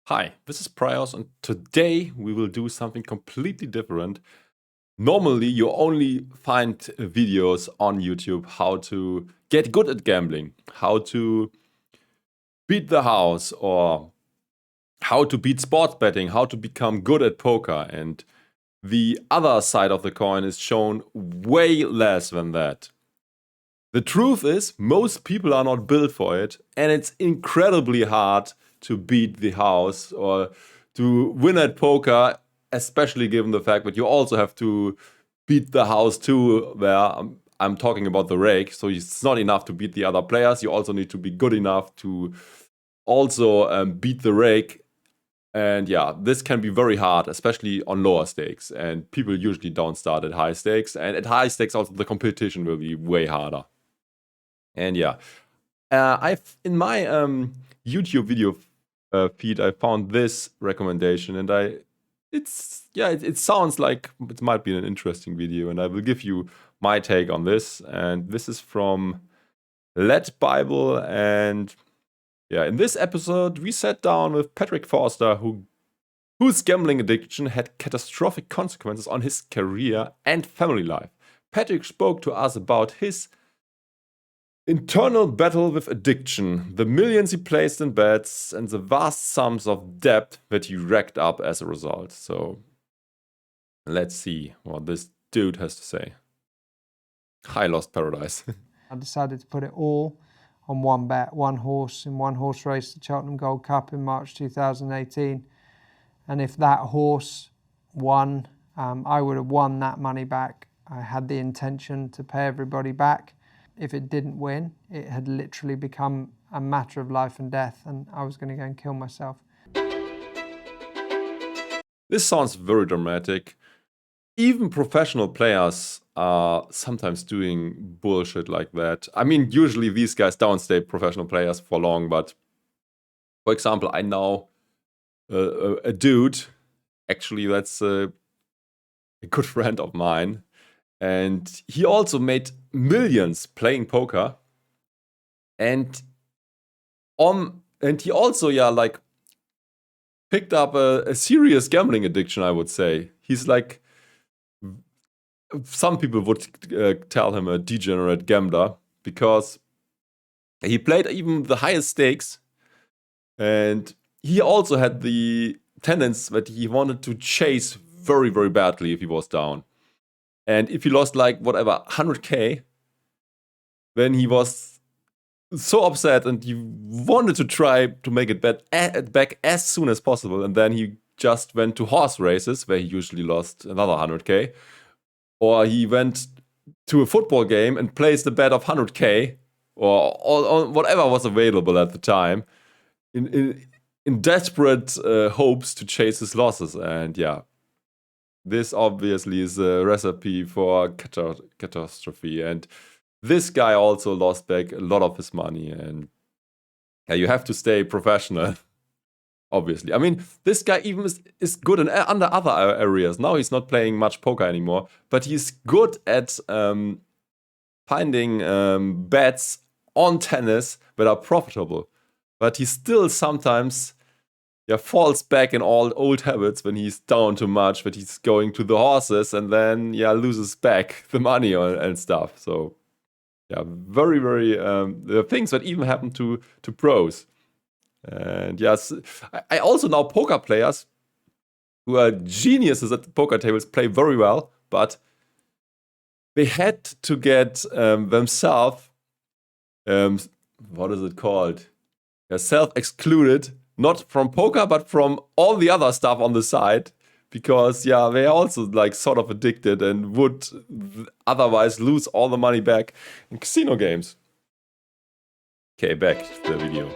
Hi, this is Praios, and today we will do something completely different. Normally, you only find videos on YouTube how to get good at gambling, how to beat the house, or how to beat sports betting, how to become good at poker. And the other side of the coin is shown way less than that. The truth is, most people are not built for it, and it's incredibly hard to beat the house or to win at poker, especially given the fact that you also have to beat the house too. I'm talking about the rake, so it's not enough to beat the other players. You also need to be good enough to also beat the rake. And yeah, this can be very hard, especially on lower stakes. And people usually don't start at high stakes. And at high stakes, also the competition will be way harder. And yeah, I've in my YouTube video feed, I found this recommendation, and it sounds like it might be an interesting video, and I will give you my take on this. And this is from LADbible, and yeah, in this episode we sat down with Patrick Forster, whose gambling addiction had catastrophic consequences on his career and family life. Patrick spoke to us about his internal battle with addiction, the millions he placed in bets, and the vast sums of debt that he racked up as a result. So let's see what this dude has to say. I lost paradise. I decided to put it all on one bet, one horse in one horse race, the Cheltenham Gold Cup in March 2018. And if that horse won, I would have won that money back. I had the intention to pay everybody back. If it didn't win, it had literally become a matter of life and death, and I was going to go and kill myself. This sounds very dramatic. Even professional players are sometimes doing bullshit like that. I mean, usually these guys don't stay professional players for long, but for example, I know a dude, actually that's a good friend of mine, and he also made millions playing poker. And he also picked up a serious gambling addiction, I would say. He's like, some people would tell him a degenerate gambler, because he played even the highest stakes, and he also had the tendency that he wanted to chase very, very badly if he was down. And if he lost like whatever 100k, then he was so upset and he wanted to try to make it back as soon as possible. And then he just went to horse races where he usually lost another 100k. Or he went to a football game and placed a bet of 100k or whatever was available at the time in desperate hopes to chase his losses. And yeah, this obviously is a recipe for catastrophe. And this guy also lost back a lot of his money. And yeah, you have to stay professional, obviously. I mean, this guy even is good under other areas. Now he's not playing much poker anymore, but he's good at finding bets on tennis that are profitable. But he still sometimes falls back in all old habits when he's down too much, that he's going to the horses and then loses back the money and stuff. So very, very the things that even happen to pros. And yes, I also know poker players who are geniuses at the poker tables, play very well, but they had to get themselves, what is it called? Self-excluded, not from poker, but from all the other stuff on the side, because they're also like sort of addicted and would otherwise lose all the money back in casino games. Okay, back to the video.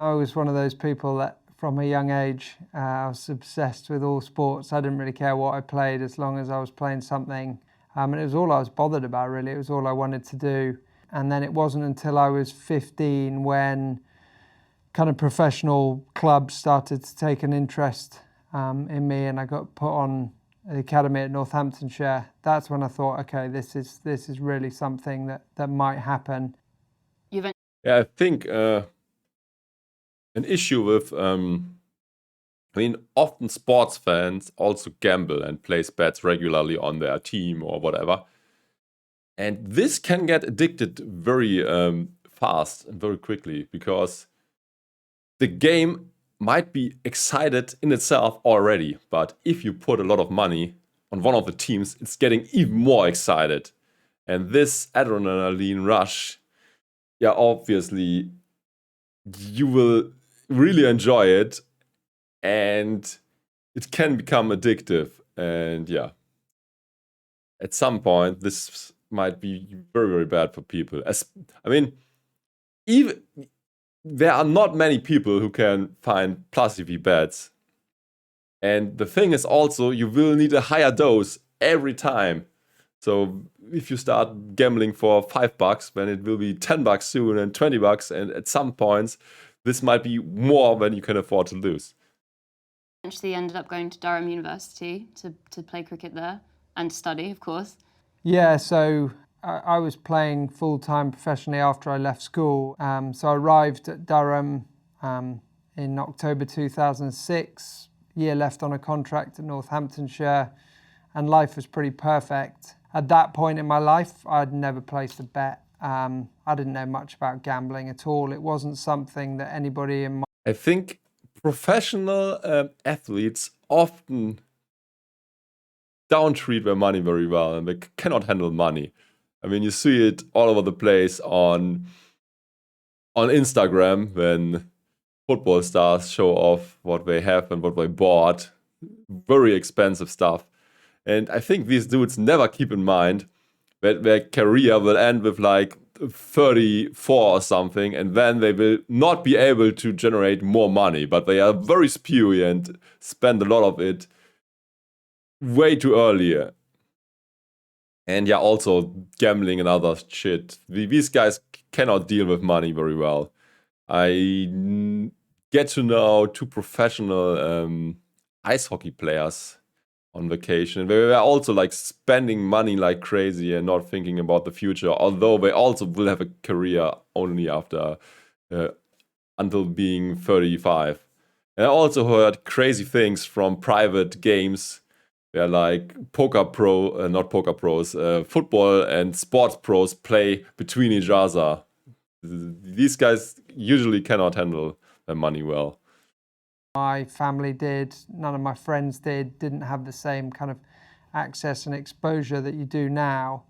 I was one of those people that from a young age, I was obsessed with all sports. I didn't really care what I played as long as I was playing something. And it was all I was bothered about, really. It was all I wanted to do. And then it wasn't until I was 15 when kind of professional clubs started to take an interest in me, and I got put on the academy at Northamptonshire, that's when I thought, okay, this is really something that might happen. Yeah, I think an issue with, I mean, often sports fans also gamble and place bets regularly on their team or whatever. And this can get addicted very fast and very quickly, because the game might be excited in itself already, but if you put a lot of money on one of the teams, it's getting even more excited. And this adrenaline rush, yeah, obviously you will really enjoy it, and it can become addictive. And yeah, at some point this might be very, very bad for people. I mean, even there are not many people who can find plus EV bets. And the thing is also, you will need a higher dose every time. So if you start gambling for $5, then it will be $10 soon and $20. And at some points, this might be more than you can afford to lose. Eventually ended up going to Durham University to play cricket there and study, of course. Yeah, so I was playing full-time professionally after I left school. So I arrived at Durham in October 2006, year left on a contract at Northamptonshire, and life was pretty perfect. At that point in my life, I'd never placed a bet. I didn't know much about gambling at all. It wasn't something that anybody in my... I think professional athletes often don't treat their money very well, and they cannot handle money. I mean, you see it all over the place on Instagram when football stars show off what they have and what they bought. Very expensive stuff. And I think these dudes never keep in mind that their career will end with like 34 or something, and then they will not be able to generate more money. But they are very spewy and spend a lot of it way too early. And yeah, also gambling and other shit. These guys cannot deal with money very well. I get to know two professional ice hockey players on vacation. They were also like spending money like crazy and not thinking about the future, although they also will have a career only after until being 35. And I also heard crazy things from private games where like not poker pros, football and sports pros play between each other. These guys usually cannot handle their money well. My family did, none of my friends didn't have the same kind of access and exposure that you do now.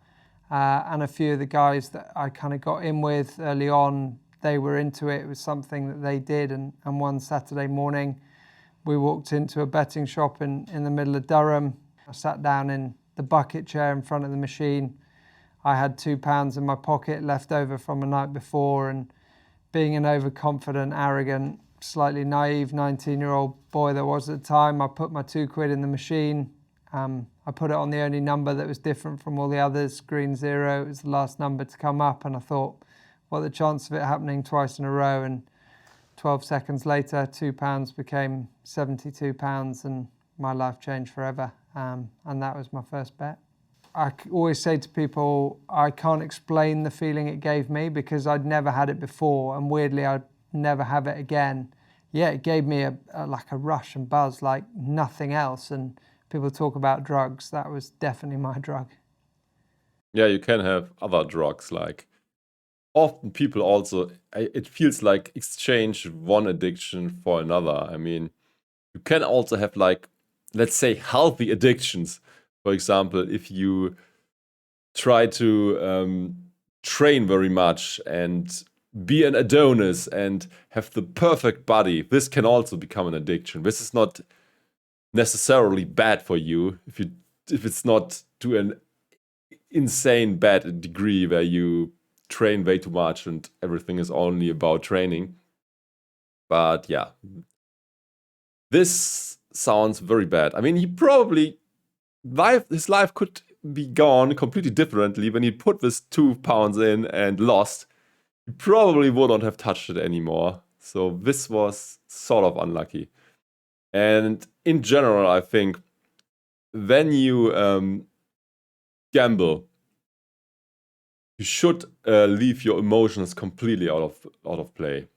And a few of the guys that I kind of got in with early on, they were into it. It was something that they did. And one Saturday morning, we walked into a betting shop in the middle of Durham. I sat down in the bucket chair in front of the machine. I had £2 in my pocket left over from a night before, and being an overconfident, arrogant, slightly naive 19-year-old boy that was at the time, I put my £2 in the machine. I put it on the only number that was different from all the others, green 0. It was the last number to come up, and I thought, what are the chances of it happening twice in a row? And 12 seconds later, £2 became £72, and my life changed forever. And that was my first bet. I always say to people, I can't explain the feeling it gave me because I'd never had it before, and weirdly, I'd never have it again. Yeah, it gave me like a rush and buzz like nothing else. And people talk about drugs. That was definitely my drug. Yeah, you can have other drugs. Like often people also, it feels like exchange one addiction for another. I mean, you can also have like, let's say, healthy addictions. For example, if you try to train very much and be an Adonis and have the perfect body, this can also become an addiction. This is not necessarily bad for you if it's not to an insane bad degree where you train way too much and everything is only about training. But yeah, this sounds very bad. I mean, his life could be gone completely differently when he put this £2 in and lost. He probably wouldn't have touched it anymore. So this was sort of unlucky. And in general, I think when you gamble, you should leave your emotions completely out of play.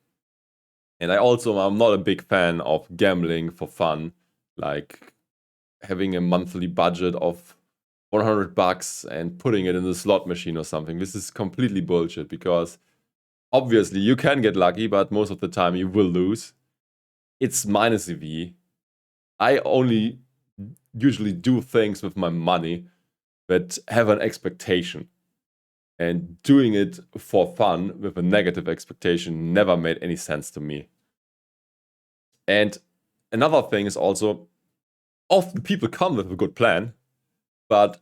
And I'm not a big fan of gambling for fun, like having a monthly budget of $100 and putting it in the slot machine or something. This is completely bullshit, because obviously you can get lucky, but most of the time you will lose. It's minus EV. I only usually do things with my money that have an expectation. And doing it for fun with a negative expectation never made any sense to me. And another thing is also, often people come with a good plan, but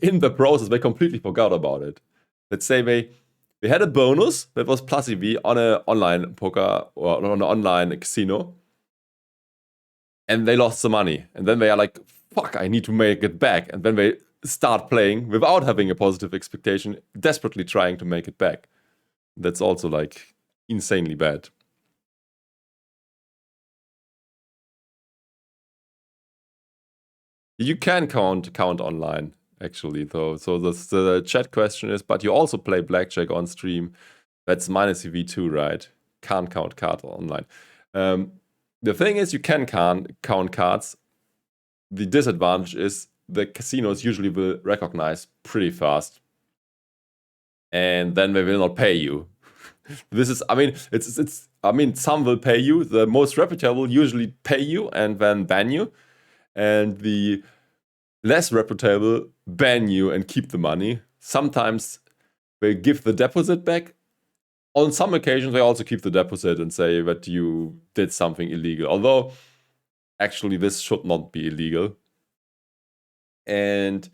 in the process they completely forgot about it. Let's say they had a bonus that was plus EV on an online poker or on an online casino, and they lost the money. And then they are like, fuck, I need to make it back. And then they start playing without having a positive expectation, desperately trying to make it back. That's also like insanely bad. You can count online, actually, though. So the chat question is, but you also play blackjack on stream. That's minus EV2, right? Can't count cards online. The thing is, you can count cards. The disadvantage is the casinos usually will recognize pretty fast, and then they will not pay you. This is, I mean, some will pay you. The most reputable usually pay you and then ban you, and the less reputable ban you and keep the money. Sometimes they give the deposit back. On some occasions, they also keep the deposit and say that you did something illegal. Although, actually, this should not be illegal. And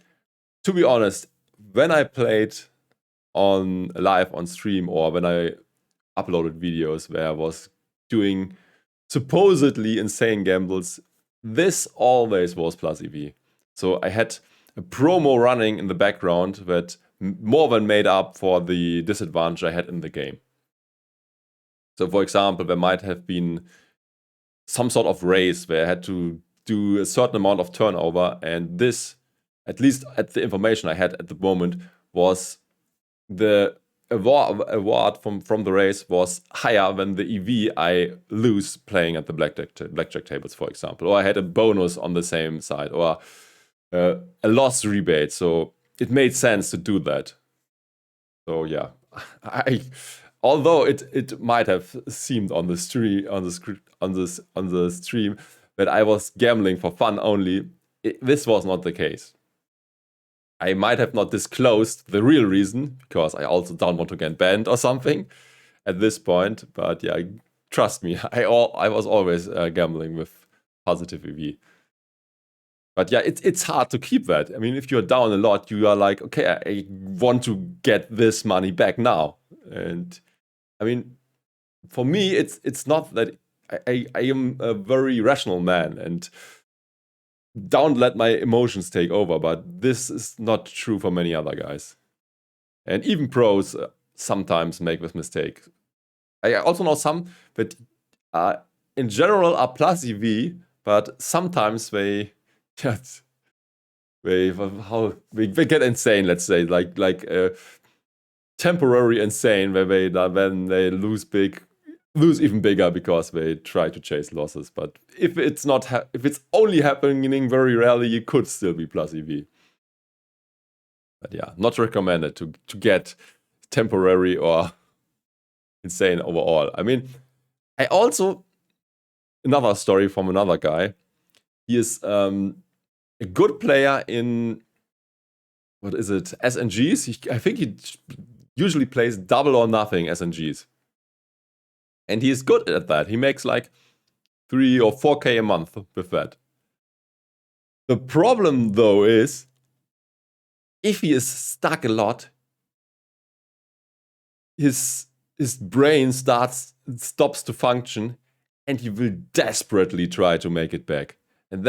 to be honest, when I played on live on stream, or when I uploaded videos where I was doing supposedly insane gambles, this always was plus EV. So I had a promo running in the background that more than made up for the disadvantage I had in the game. So for example, there might have been some sort of race where I had to do a certain amount of turnover, and this, at least at the information I had at the moment, was the award from the race was higher than the EV I lose playing at the blackjack tables, for example. Or I had a bonus on the same side, or a loss rebate. So it made sense to do that. So yeah, although it might have seemed on the stream that I was gambling for fun only, this was not the case. I might have not disclosed the real reason, because I also don't want to get banned or something at this point. But yeah, trust me, I was always gambling with positive EV. But yeah, it's hard to keep that. I mean, if you're down a lot, you are like, okay, I want to get this money back now. And I mean, for me, it's not that I am a very rational man and don't let my emotions take over. But this is not true for many other guys. And even pros sometimes make this mistake. I also know some that in general are plus EV, but sometimes they get insane. Let's say like temporary insane, where when they lose even bigger because they try to chase losses. But if it's not if it's only happening very rarely, you could still be plus EV. But yeah, not recommended to get temporary or insane overall. I mean, I also, another story from another guy. He is a good player in, what is it, SNGs? I think he usually plays double or nothing SNGs. And he is good at that. He makes like 3 or 4K a month with that. The problem, though, is if he is stuck a lot, his brain stops to function, and he will desperately try to make it back. And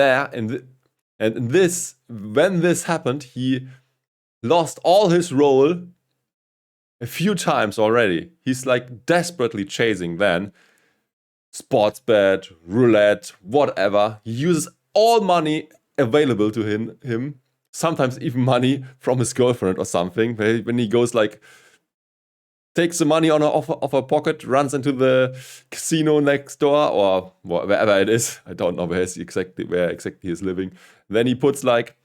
when this happened, he lost all his roll a few times already. He's like desperately chasing then sports bet, roulette, whatever. He uses all money available to him. Sometimes even money from his girlfriend or something. When he goes like, takes the money off her pocket, runs into the casino next door or wherever it is. I don't know where exactly he is living. Then he puts like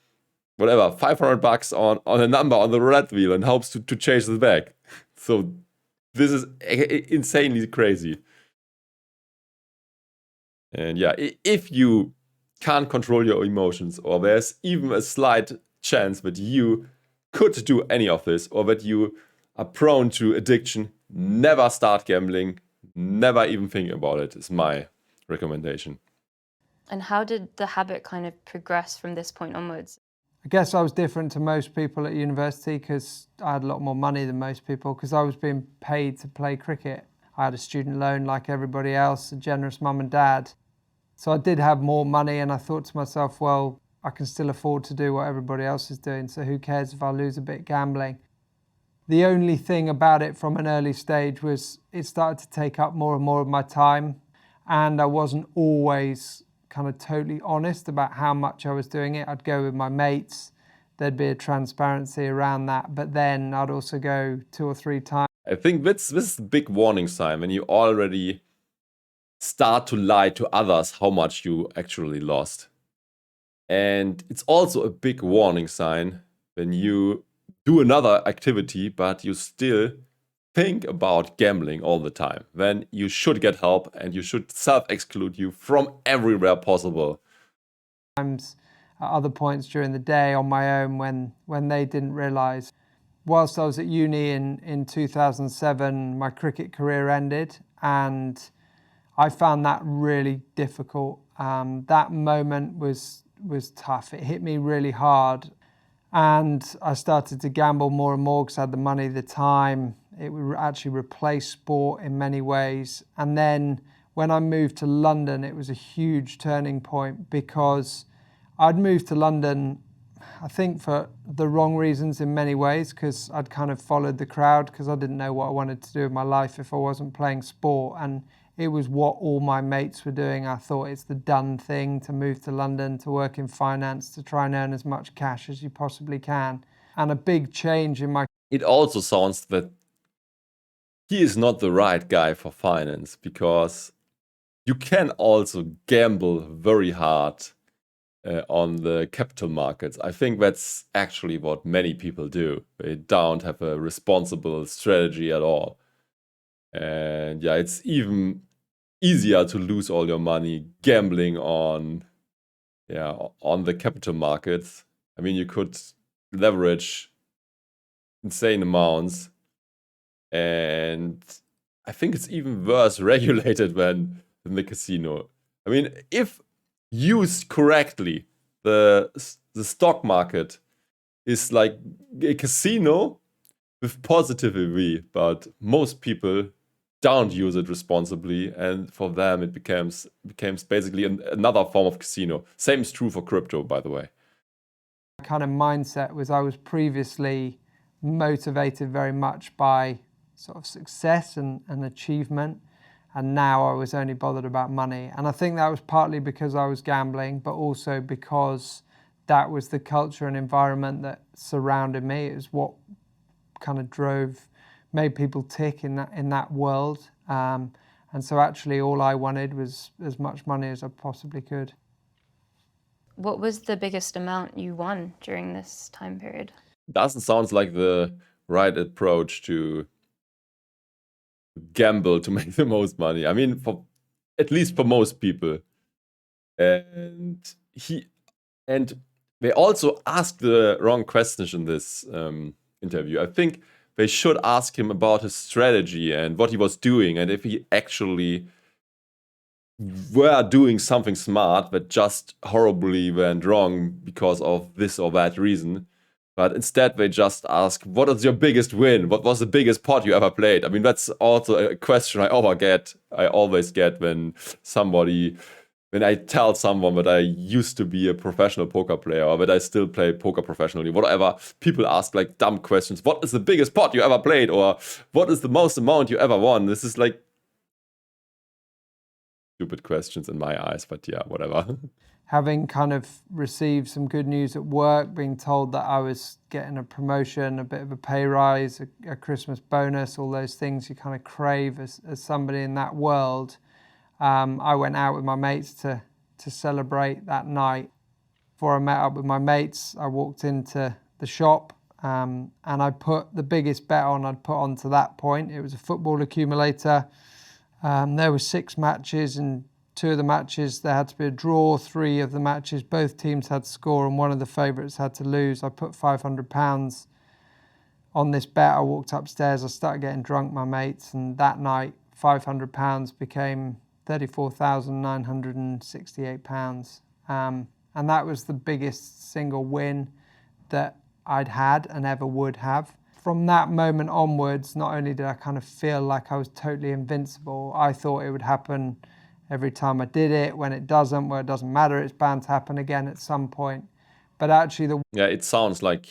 whatever $500 on a number on the roulette wheel and hopes to chase the bag. So this is insanely crazy. And yeah, if you can't control your emotions, or there's even a slight chance that you could do any of this, or that you are prone to addiction, never start gambling, never even think about it, is my recommendation. And how did the habit kind of progress from this point onwards? I guess I was different to most people at university because I had a lot more money than most people because I was being paid to play cricket. I had a student loan like everybody else, a generous mum and dad. So I did have more money and I thought to myself, well, I can still afford to do what everybody else is doing, so who cares if I lose a bit gambling? The only thing about it from an early stage was it started to take up more and more of my time, and I wasn't always kind of totally honest about how much I was doing it. I'd go with my mates, there'd be a transparency around that, but then I'd also go 2 or 3 times. I think this is a big warning sign when you already start to lie to others how much you actually lost. And it's also a big warning sign when you do another activity, but you still think about gambling all the time. Then you should get help and you should self-exclude you from everywhere possible. Times at other points during the day on my own when they didn't realise. Whilst I was at uni in 2007, my cricket career ended, and I found that really difficult. That moment was tough. It hit me really hard, and I started to gamble more and more because I had the money, the time. It would actually replace sport in many ways. And then when I moved to London, it was a huge turning point because I'd moved to London, I think for the wrong reasons in many ways, because I'd kind of followed the crowd because I didn't know what I wanted to do with my life if I wasn't playing sport. And it was what all my mates were doing. I thought it's the done thing to move to London, to work in finance, to try and earn as much cash as you possibly can. And a big change in my... It also sounds that he is not the right guy for finance, because you can also gamble very hard on the capital markets. I think that's actually what many people do. They don't have a responsible strategy at all. And yeah, it's even easier to lose all your money gambling on the capital markets. I mean, you could leverage insane amounts, and I think it's even worse regulated than the casino. I mean, if used correctly, the stock market is like a casino with positivity, but most people don't use it responsibly, and for them it becomes basically another form of casino. Same is true for crypto, by the way. My kind of mindset was I was previously motivated very much by sort of success and achievement, and now I was only bothered about money. And I think that was partly because I was gambling, but also because that was the culture and environment that surrounded me. It was what kind of made people tick in that world. And so actually all I wanted was as much money as I possibly could. What was the biggest amount you won during this time period? Doesn't sound like the right approach to gamble to make the most money. I mean, at least for most people. And they also asked the wrong questions in this interview. I think they should ask him about his strategy and what he was doing, and if he actually were doing something smart that just horribly went wrong because of this or that reason. But instead they just ask, what is your biggest win? What was the biggest pot you ever played? I mean, that's also a question I always get when I tell someone that I used to be a professional poker player, or that I still play poker professionally, whatever. People ask like dumb questions. What is the biggest pot you ever played? Or what is the most amount you ever won? This is like stupid questions in my eyes, but yeah, whatever. having kind of received some good news at work, being told that I was getting a promotion, a bit of a pay rise, a Christmas bonus, all those things you kind of crave as somebody in that world, I went out with my mates to celebrate that night. Before I met up with my mates, I walked into the shop and I put the biggest bet on I'd put on to that point. It was a football accumulator. There were 6 matches, and 2 of the matches there had to be a draw. 3 of the matches both teams had to score, and one of the favourites had to lose. I put £500 on this bet. I walked upstairs, I started getting drunk, my mates, and that night £500 became £34,968. And that was the biggest single win that I'd had and ever would have. From that moment onwards, not only did I kind of feel like I was totally invincible, I thought it would happen every time I did it. When it doesn't, well, it doesn't matter, it's bound to happen again at some point. But actually Yeah, it sounds like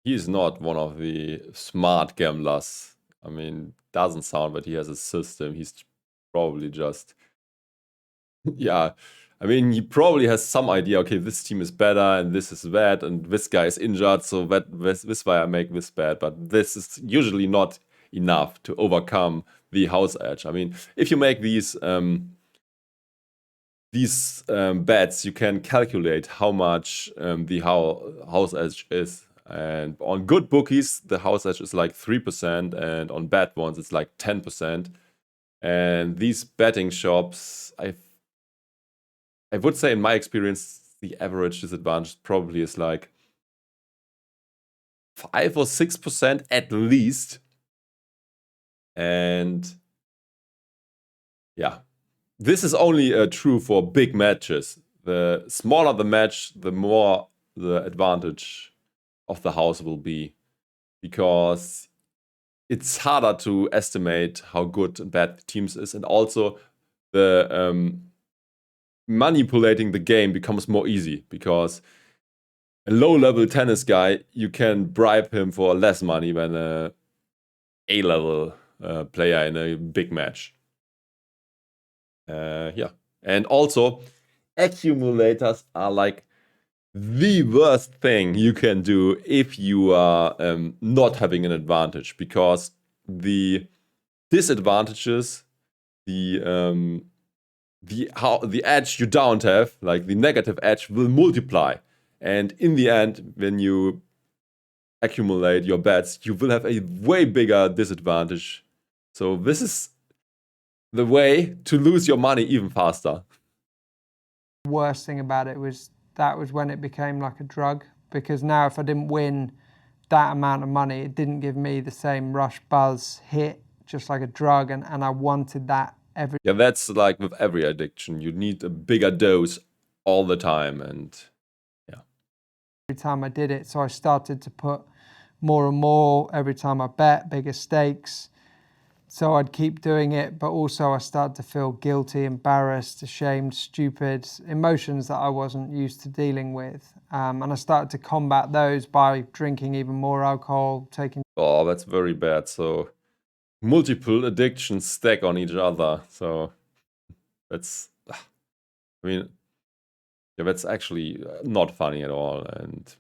he's not one of the smart gamblers. I mean, doesn't sound that he has a system. He's probably just, yeah. I mean, he probably has some idea, okay, this team is better and this is bad and this guy is injured, so this why I make this bet. But this is usually not enough to overcome the house edge. I mean, if you make these bets, you can calculate how much the house edge is. And on good bookies, the house edge is like 3%, and on bad ones, it's like 10%. And these betting shops, I would say in my experience, the average disadvantage probably is like 5 or 6% at least. And yeah, this is only true for big matches. The smaller the match, the more the advantage of the house will be, because it's harder to estimate how good and bad the teams is, and also the manipulating the game becomes more easy, because a low-level tennis guy, you can bribe him for less money than a A-level player in a big match. Yeah, and also accumulators are like the worst thing you can do if you are not having an advantage, because the disadvantages, the edge you don't have, like the negative edge, will multiply. And in the end, when you accumulate your bets, you will have a way bigger disadvantage. So this is the way to lose your money even faster. The worst thing about it was that was when it became like a drug, because now if I didn't win that amount of money, it didn't give me the same rush buzz hit, just like a drug, and I wanted that every. Yeah, that's like with every addiction. You need a bigger dose all the time, and yeah. Every time I did it, so I started to put more and more every time I bet, bigger stakes. So I'd keep doing it, but also I started to feel guilty, embarrassed, ashamed, stupid, emotions that I wasn't used to dealing with. And I started to combat those by drinking even more alcohol, taking... Oh, that's very bad. So multiple addictions stack on each other. So that's, I mean, yeah, that's actually not funny at all. And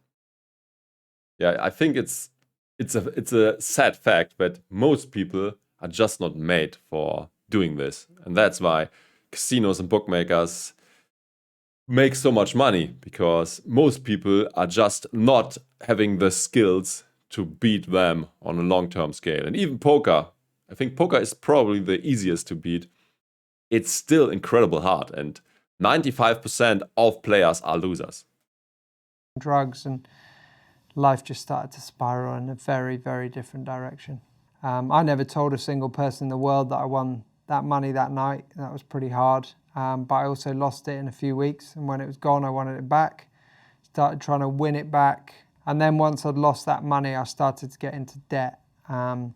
yeah, I think it's a sad fact that most people are just not made for doing this. And that's why casinos and bookmakers make so much money, because most people are just not having the skills to beat them on a long-term scale. And even poker, I think poker is probably the easiest to beat. It's still incredibly hard, and 95% of players are losers. Drugs, and life just started to spiral in a very, very different direction. I never told a single person in the world that I won that money that night. That was pretty hard, but I also lost it in a few weeks, and when it was gone, I wanted it back. Started trying to win it back, and then once I'd lost that money, I started to get into debt. And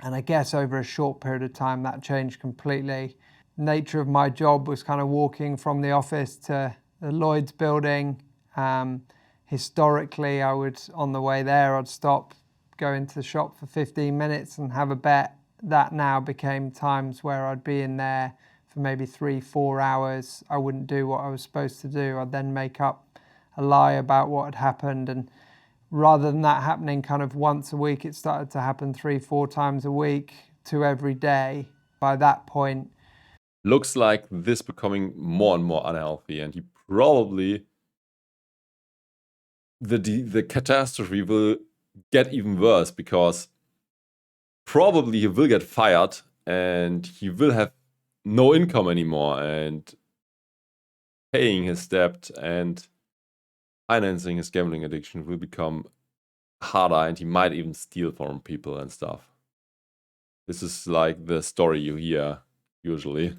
I guess over a short period of time, that changed completely. Nature of my job was kind of walking from the office to the Lloyd's building. Historically, I would, on the way there, I'd stop, go into the shop for 15 minutes and have a bet. That now became times where I'd be in there for maybe 3-4 hours. I wouldn't do what I was supposed to do. I'd then make up a lie about what had happened, and rather than that happening kind of once a week, it started to happen 3-4 times a week to every day. By that point, looks like this becoming more and more unhealthy, and he probably the catastrophe will get even worse, because probably he will get fired and he will have no income anymore, and paying his debt and financing his gambling addiction will become harder, and he might even steal from people and stuff. This is like the story you hear usually.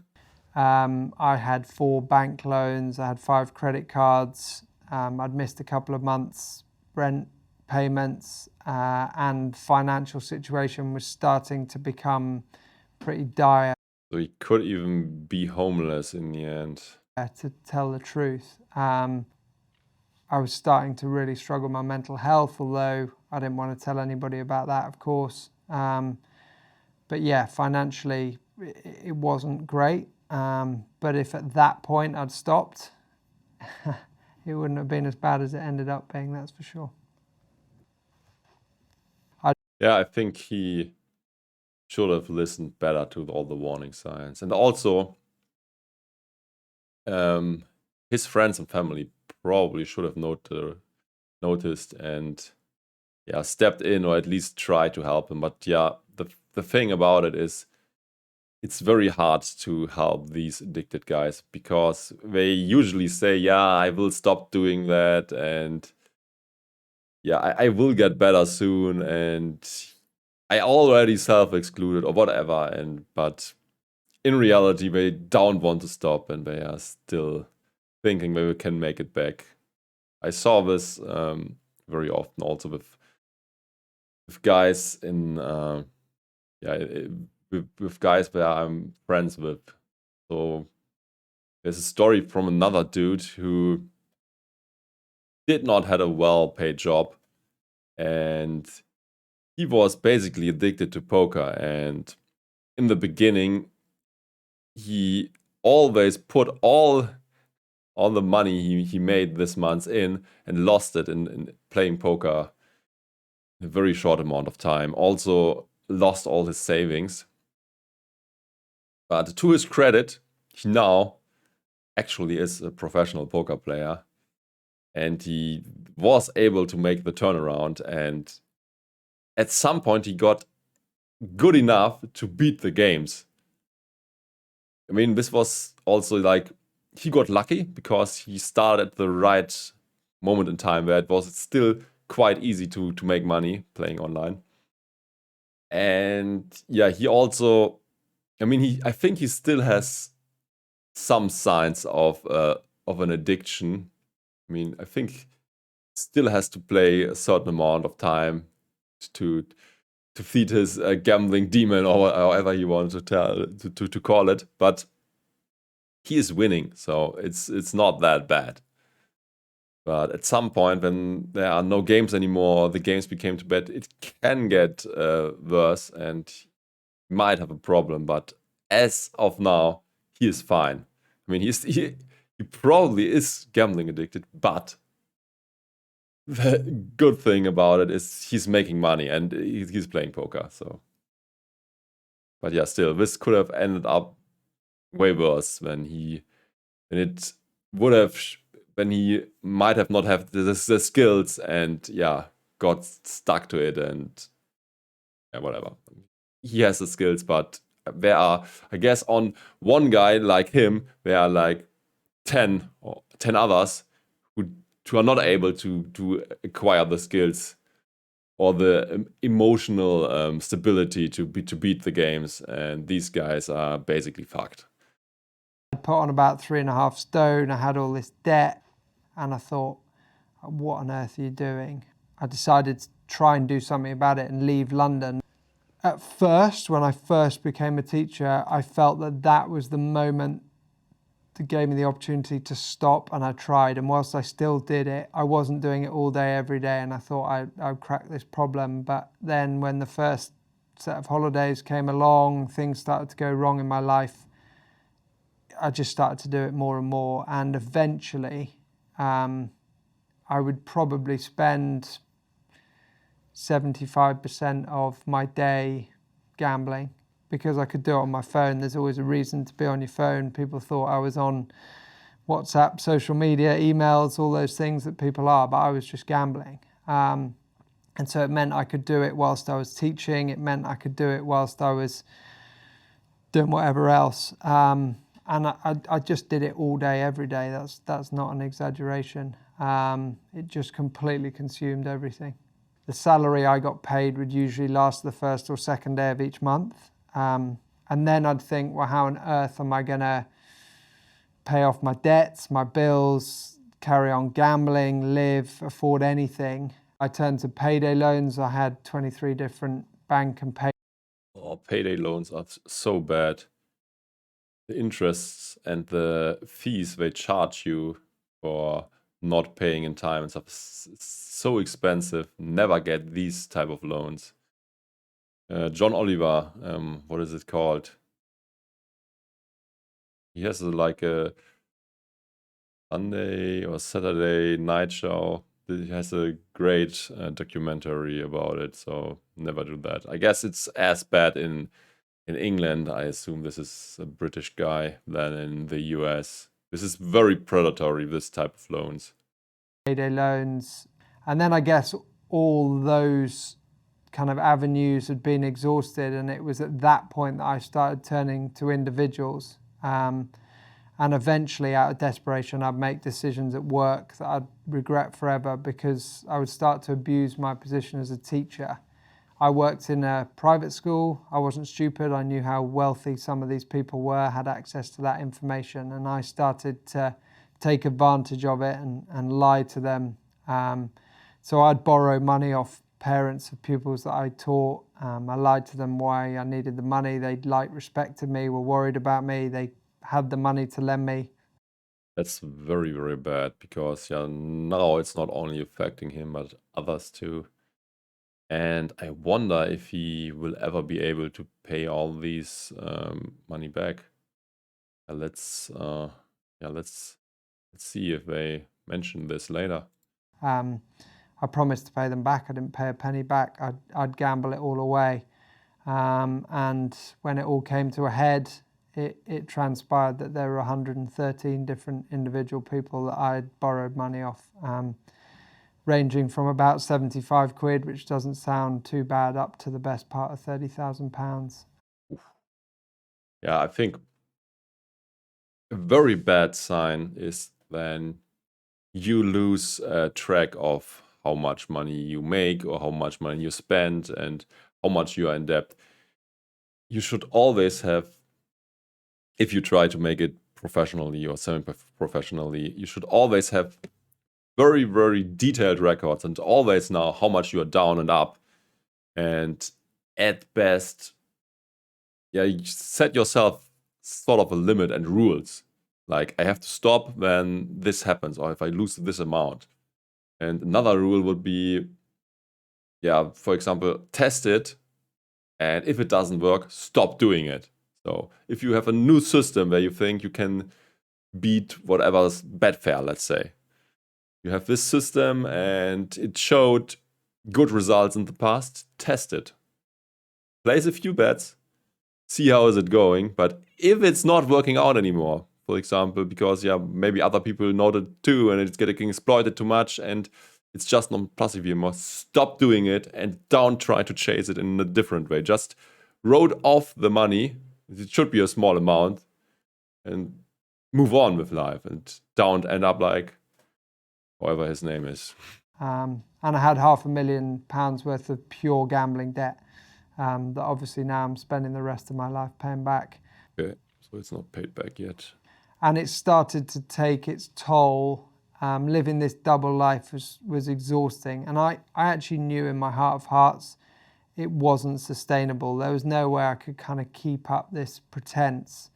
I had 4 bank loans, I had 5 credit cards, I'd missed a couple of months rent payments, and financial situation was starting to become pretty dire. So he could even be homeless in the end. To tell the truth, I was starting to really struggle with my mental health, although I didn't want to tell anybody about that, of course. But yeah, financially, it wasn't great. But if at that point I'd stopped, it wouldn't have been as bad as it ended up being, that's for sure. Yeah, I think he should have listened better to all the warning signs. And also, his friends and family probably should have noticed and stepped in, or at least tried to help him. But yeah, the thing about it is, it's very hard to help these addicted guys, because they usually say, yeah, I will stop doing that, and yeah, I will get better soon, and I already self-excluded or whatever. But in reality, they don't want to stop, and they are still thinking they can make it back. I saw this very often also with guys in with guys that I'm friends with. So there's a story from another dude who did not have a well-paid job, and he was basically addicted to poker. And in the beginning, he always put all the money he made this month in, and lost it in playing poker in a very short amount of time. Also lost all his savings. But to his credit, he now actually is a professional poker player, and he was able to make the turnaround, and at some point he got good enough to beat the games. I mean, this was also like, he got lucky because he started at the right moment in time where it was still quite easy to make money playing online. And yeah, he also, I think he still has some signs of an addiction. I think he still has to play a certain amount of time to feed his gambling demon, or however you want to call it. But he is winning, so it's not that bad. But at some point, when there are no games anymore, the games became too bad, it can get worse, and he might have a problem. But as of now, he is fine. He probably is gambling addicted, but the good thing about it is he's making money, and he's playing poker. So, but yeah, still, this could have ended up way worse when he might have not have the skills, and got stuck to it, and whatever. He has the skills, but there are, I guess, on one guy like him, there are like 10 others who are not able to acquire the skills or the emotional stability to beat the games, and these guys are basically fucked. I put on about 3.5 stone, I had all this debt, and I thought, what on earth are you doing? I decided to try and do something about it and leave London. At first, when I first became a teacher, I felt that was the moment that gave me the opportunity to stop, and I tried. And whilst I still did it, I wasn't doing it all day, every day, and I thought I'd crack this problem. But then when the first set of holidays came along, things started to go wrong in my life. I just started to do it more and more, and eventually I would probably spend 75% of my day gambling, because I could do it on my phone. There's always a reason to be on your phone. People thought I was on WhatsApp, social media, emails, all those things that people are, but I was just gambling. And so it meant I could do it whilst I was teaching. It meant I could do it whilst I was doing whatever else. And I just did it all day, every day. That's not an exaggeration. It just completely consumed everything. The salary I got paid would usually last the first or second day of each month. And then I'd think, well, how on earth am I going to pay off my debts, my bills, carry on gambling, live, afford anything? I turned to payday loans. I had 23 different bank and pay. Oh, payday loans are so bad. The interests and the fees they charge you for not paying in time and stuff is so expensive. Never get these type of loans. John Oliver, what is it called? He has like a Sunday or Saturday night show. He has a great documentary about it, so never do that. I guess it's as bad in England. I assume this is a British guy than in the US. This is very predatory, this type of loans. Payday loans. And then I guess all those kind of avenues had been exhausted, and it was at that point that I started turning to individuals. And eventually, out of desperation, I'd make decisions at work that I'd regret forever, because I would start to abuse my position as a teacher. I worked in a private school. I wasn't stupid. I knew how wealthy some of these people were, had access to that information, and I started to take advantage of it and lie to them. So I'd borrow money off parents of pupils that I taught. I lied to them why I needed the money. They respected me, were worried about me. They had the money to lend me. That's very, very bad, because now it's not only affecting him, but others too. And I wonder if he will ever be able to pay all these money back. Let's see if they mention this later. I promised to pay them back. I didn't pay a penny back. I'd gamble it all away. And when it all came to a head, it transpired that there were 113 different individual people that I'd borrowed money off, ranging from about 75 quid, which doesn't sound too bad, up to the best part of £30,000. Yeah, I think a very bad sign is then you lose track of how much money you make or how much money you spend and how much you are in debt. You should always have, if you try to make it professionally or semi-professionally, you should always have very, very detailed records and always know how much you are down and up. And at best, you set yourself sort of a limit and rules. Like, I have to stop when this happens, or if I lose this amount. And another rule would be, for example, test it. And if it doesn't work, stop doing it. So if you have a new system where you think you can beat whatever's Betfair, let's say. You have this system and it showed good results in the past, test it. Place a few bets, see how is it going. But if it's not working out anymore, for example, because maybe other people know it too and it's getting exploited too much and it's just not positive anymore, stop doing it and don't try to chase it in a different way. Just wrote off the money. It should be a small amount, and move on with life and don't end up like whatever his name is. And I had £500,000 worth of pure gambling debt that obviously now I'm spending the rest of my life paying back. Okay, so it's not paid back yet. And it started to take its toll. Living this double life was exhausting. And I actually knew in my heart of hearts it wasn't sustainable. There was no way I could kind of keep up this pretense.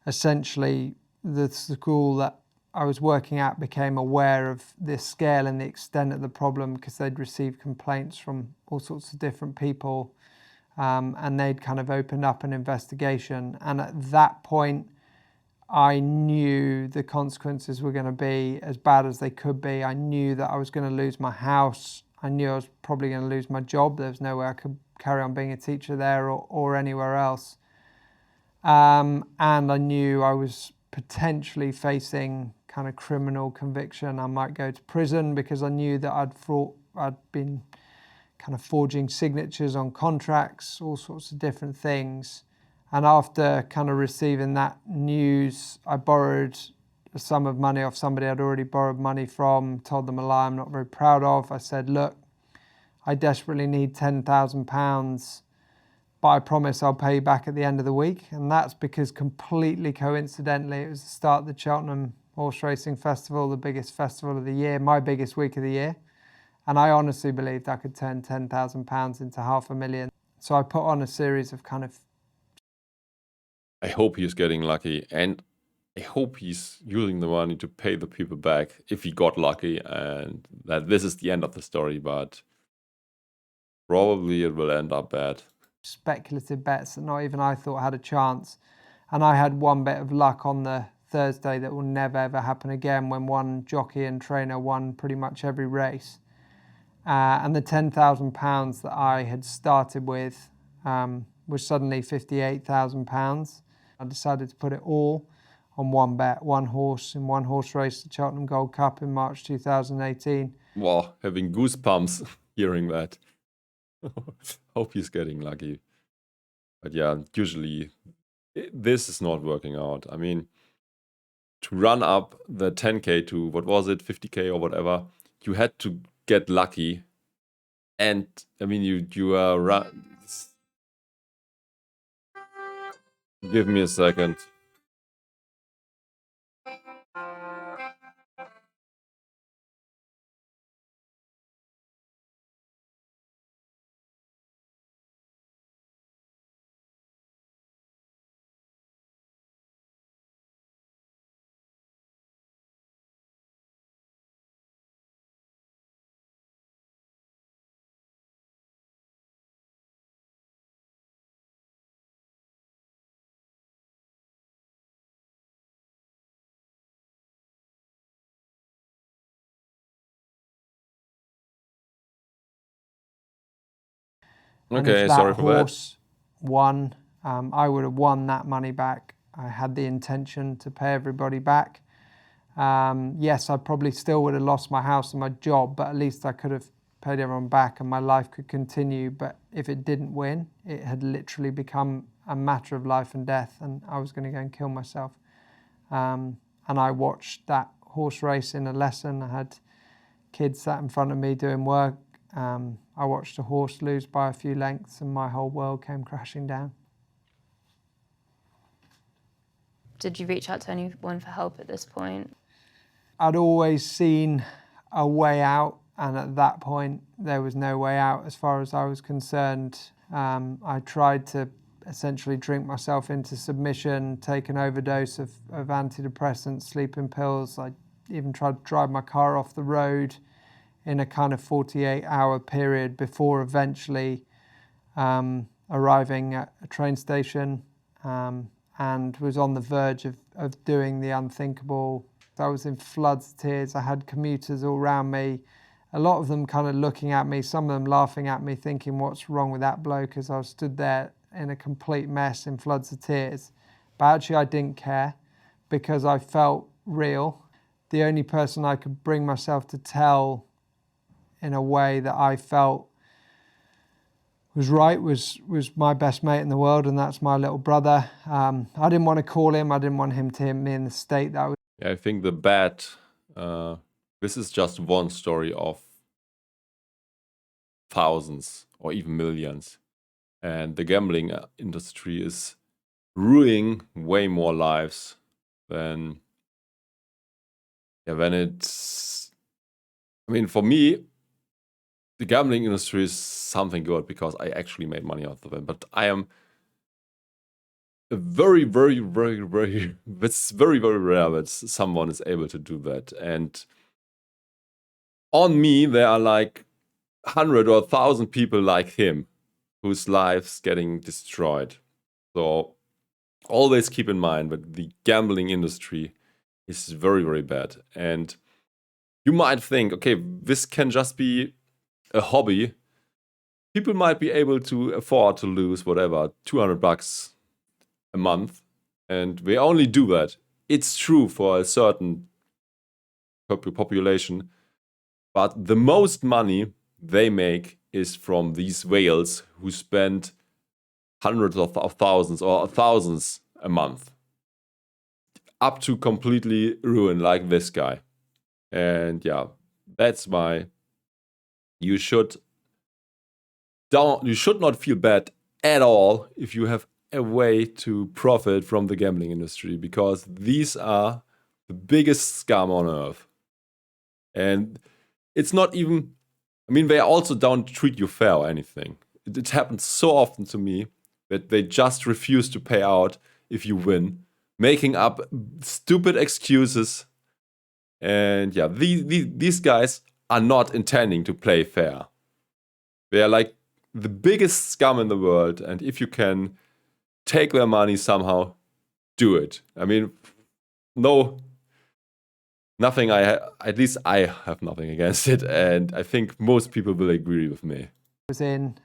Essentially, the school that I was working at became aware of the scale and the extent of the problem, because they'd received complaints from all sorts of different people, and they'd kind of opened up an investigation. And at that point, I knew the consequences were going to be as bad as they could be. I knew that I was going to lose my house. I knew I was probably going to lose my job. There was no way I could carry on being a teacher there or anywhere else. And I knew I was potentially facing kind of criminal conviction. I might go to prison because I knew that I'd been kind of forging signatures on contracts, all sorts of different things. And after kind of receiving that news, I borrowed a sum of money off somebody I'd already borrowed money from, told them a lie I'm not very proud of. I said, look, I desperately need £10,000, but I promise I'll pay you back at the end of the week. And that's because completely coincidentally, it was the start of the Cheltenham Horse Racing Festival, the biggest festival of the year, my biggest week of the year. And I honestly believed I could turn £10,000 into $500,000. So I put on a series of kind of... I hope he's getting lucky, and I hope he's using the money to pay the people back if he got lucky, and that this is the end of the story, but probably it will end up bad. Speculative bets that not even I thought had a chance. And I had one bit of luck on the Thursday that will never ever happen again, when one jockey and trainer won pretty much every race. And the £10,000 that I had started with was suddenly £58,000. I decided to put it all on one bet, one horse in one horse race, the Cheltenham Gold Cup in March 2018. Wow, having goosebumps hearing that. Hope he's getting lucky. But yeah, usually this is not working out. I mean, to run up the 10K to, what was it, 50K or whatever, you had to get lucky. And I mean, you are... Give me a second. Okay, sorry for that. Horse won, I would have won that money back. I had the intention to pay everybody back. Yes, I probably still would have lost my house and my job, but at least I could have paid everyone back and my life could continue. But if it didn't win, it had literally become a matter of life and death, and I was going to go and kill myself. And I watched that horse race in a lesson. I had kids sat in front of me doing work. I watched a horse lose by a few lengths and my whole world came crashing down. Did you reach out to anyone for help at this point? I'd always seen a way out, and at that point there was no way out as far as I was concerned. I tried to essentially drink myself into submission, take an overdose of antidepressants, sleeping pills. I even tried to drive my car off the road in a kind of 48-hour period before eventually arriving at a train station, and was on the verge of doing the unthinkable. I was in floods of tears. I had commuters all around me, a lot of them kind of looking at me, some of them laughing at me, thinking, what's wrong with that bloke, as I was stood there in a complete mess in floods of tears. But actually I didn't care, because I felt real. The only person I could bring myself to tell in a way that I felt was right was my best mate in the world, and that's my little brother. I didn't want to call him. I didn't want him to hit me in the state that I was. Yeah, I think the bad, this is just one story of thousands or even millions. And the gambling industry is ruining way more lives than it's... I mean, for me, the gambling industry is something good because I actually made money out of it. But I am a very, very, very, very... It's very, very rare that someone is able to do that. And on me, there are like 100 or 1,000 people like him whose lives getting destroyed. So always keep in mind that the gambling industry is very, very bad. And you might think, okay, this can just be a hobby. People might be able to afford to lose whatever, $200 a month, and they only do that. It's true for a certain population, but the most money they make is from these whales who spend hundreds of thousands or thousands a month, up to completely ruin like this guy. And yeah, that's why you should not feel bad at all if you have a way to profit from the gambling industry, because these are the biggest scam on earth. And it's not even, I mean, they also don't treat you fair or anything. It happens so often to me that they just refuse to pay out if you win, making up stupid excuses. And yeah, these guys are not intending to play fair. They are like the biggest scum in the world, and if you can take their money somehow, do it. I mean, nothing. At least I have nothing against it, and I think most people will agree with me. Was in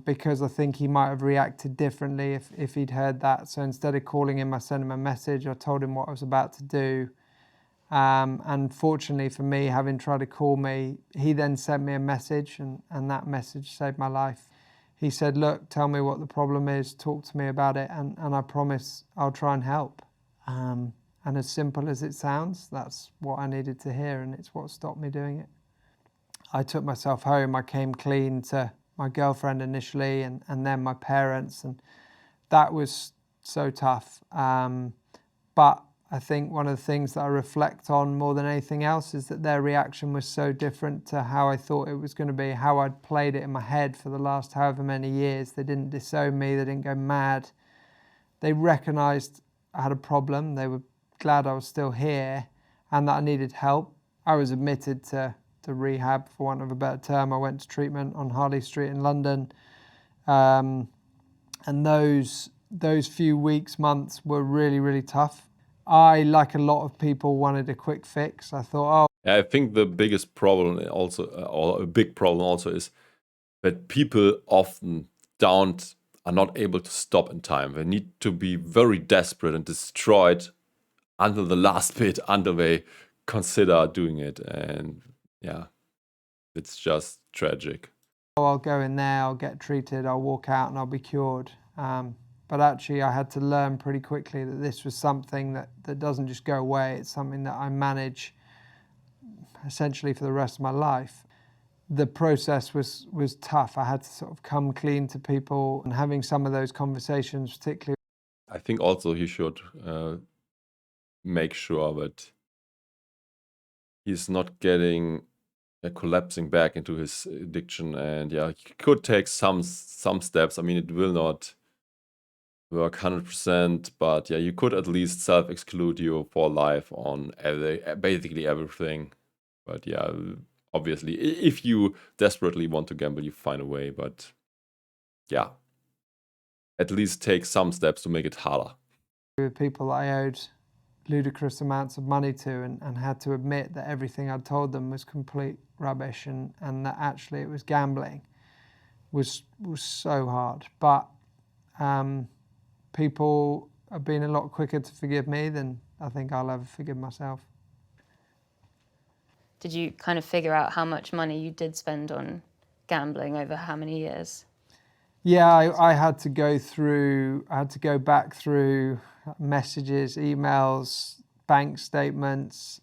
because I think he might have reacted differently if he'd heard that. So instead of calling him, I sent him a message. I told him what I was about to do. And fortunately for me, having tried to call me, he then sent me a message, and that message saved my life. He said, look, tell me what the problem is, talk to me about it, and I promise I'll try and help. And as simple as it sounds, that's what I needed to hear, and it's what stopped me doing it. I took myself home. I came clean to my girlfriend initially, and then my parents, and that was so tough. But I think one of the things that I reflect on more than anything else is that their reaction was so different to how I thought it was going to be, how I'd played it in my head for the last however many years. They didn't disown me, they didn't go mad. They recognised I had a problem, they were glad I was still here and that I needed help. I was admitted to rehab, for want of a better term. I went to treatment on Harley Street in London. And those few weeks, months were really, really tough. I, like a lot of people, wanted a quick fix. I thought, I think the biggest problem also, or a big problem also, is that people often are not able to stop in time. They need to be very desperate and destroyed until the last bit, until they consider doing it. And yeah, it's just tragic. I'll go in there, I'll get treated, I'll walk out and I'll be cured. But actually I had to learn pretty quickly that this was something that doesn't just go away. It's something that I manage essentially for the rest of my life. The process was tough. I had to sort of come clean to people, and having some of those conversations particularly. I think also he should make sure that he's not getting collapsing back into his addiction, and yeah, he could take some steps. I mean, it will not work 100%, but yeah, you could at least self-exclude you for life on basically everything. But yeah, obviously, if you desperately want to gamble, you find a way. But yeah, at least take some steps to make it harder. With people I owed ludicrous amounts of money to, and had to admit that everything I'd told them was complete rubbish, and that actually it was gambling, was so hard. But people have been a lot quicker to forgive me than I think I'll ever forgive myself. Did you kind of figure out how much money you did spend on gambling over how many years? Yeah, I had to go back through messages, emails, bank statements,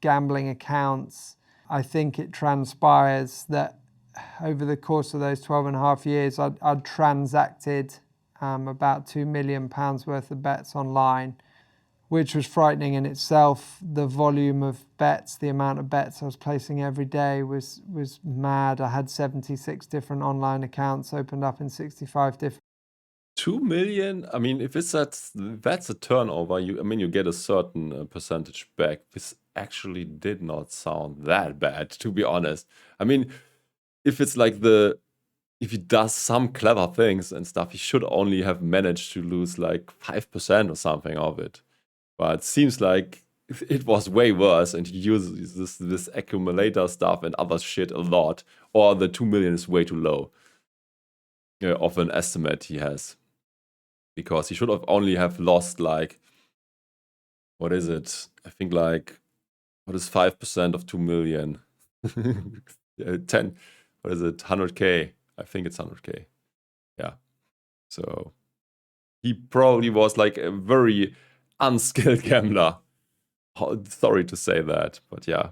gambling accounts. I think it transpires that over the course of those 12 and a half years, I'd transacted about £2 million worth of bets online, which was frightening in itself. The volume of bets, the amount of bets I was placing every day was mad. I had 76 different online accounts opened up in 65 different. 2 million? I mean, if that's a turnover, you get a certain percentage back. This actually did not sound that bad, to be honest. I mean, if it's like the if he does some clever things and stuff, he should only have managed to lose like 5% or something of it. But it seems like it was way worse, and he uses this accumulator stuff and other shit a lot, or the 2 million is way too low of an estimate he has. Because he should have only have lost like, what is it? I think like, what is 5% of 2 million? 10, what is it? 100K. I think it's 100K. Yeah. So he probably was like a very unskilled gambler. Sorry to say that, but yeah.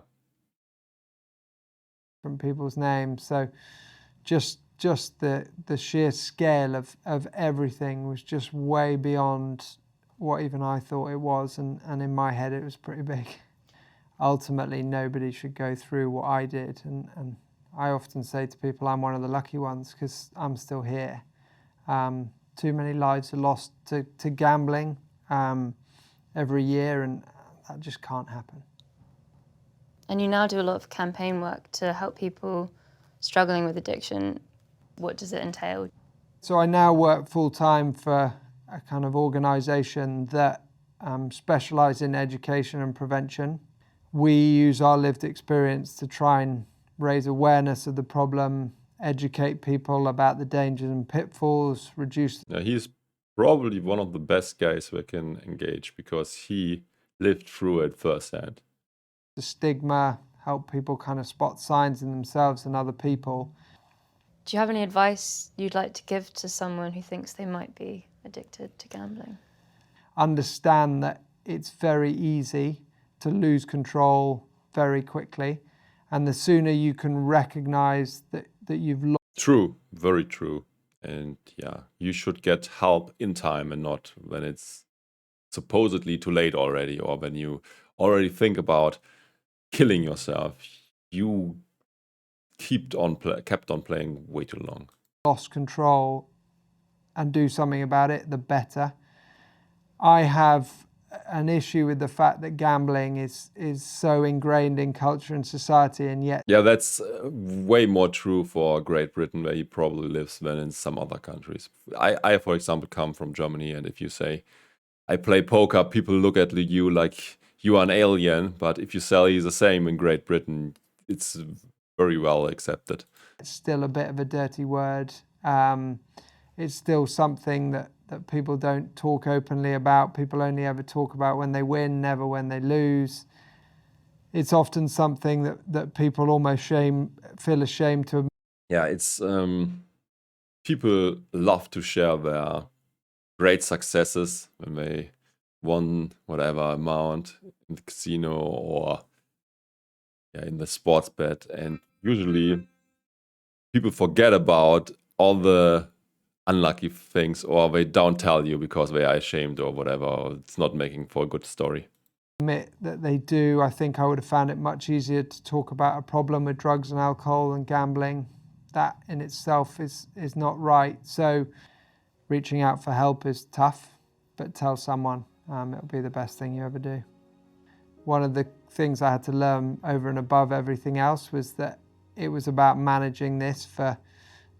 From people's names. So just the sheer scale of everything was just way beyond what even I thought it was, and in my head it was pretty big. Ultimately, nobody should go through what I did, and I often say to people I'm one of the lucky ones because I'm still here. Too many lives are lost to gambling every year, and that just can't happen. And you now do a lot of campaign work to help people struggling with addiction. What does it entail? So I now work full-time for a kind of organisation that specialise in education and prevention. We use our lived experience to try and raise awareness of the problem, educate people about the dangers and pitfalls, reduce... Yeah, he's probably one of the best guys we can engage because he lived through it firsthand. The stigma, help people kind of spot signs in themselves and other people. Do you have any advice you'd like to give to someone who thinks they might be addicted to gambling? Understand that it's very easy to lose control very quickly, and the sooner you can recognize that you've lost... True, very true. And yeah, you should get help in time and not when it's supposedly too late already, or when you already think about killing yourself. You kept on playing way too long. Lost control and do something about it, the better. I have an issue with the fact that gambling is so ingrained in culture and society, and yet... Yeah, that's way more true for Great Britain, where he probably lives, than in some other countries. I, for example, come from Germany, and if you say, I play poker, people look at you like you are an alien, but if you say the same in Great Britain, it's very well accepted. It's still a bit of a dirty word. It's still something that people don't talk openly about. People only ever talk about when they win, never when they lose. It's often something that people almost feel ashamed to. Yeah, it's people love to share their great successes when they won whatever amount in the casino or in the sports bet, and usually people forget about all the unlucky things, or they don't tell you because they are ashamed or whatever, or it's not making for a good story. Admit that they do. I think I would have found it much easier to talk about a problem with drugs and alcohol and gambling. That in itself is not right. So reaching out for help is tough, but tell someone. It'll be the best thing you ever do. One of the things I had to learn over and above everything else was that it was about managing this for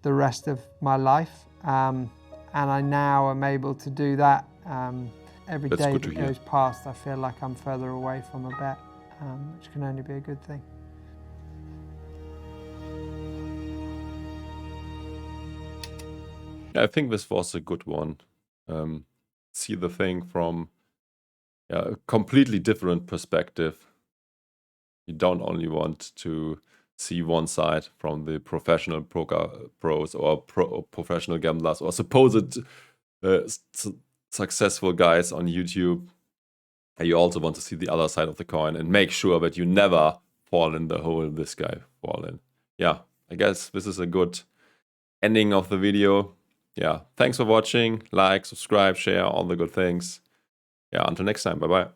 the rest of my life. And I now am able to do that. Every day that goes past, I feel like I'm further away from a bet, which can only be a good thing. I think this was a good one. See the thing from a completely different perspective. You don't only want to see one side from the professional pros or professional gamblers or supposed successful guys on YouTube. You also want to see the other side of the coin and make sure that you never fall in the hole this guy fall in. Yeah, I guess this is a good ending of the video. Yeah, thanks for watching. Like, subscribe, share, all the good things. Yeah, until next time. Bye-bye.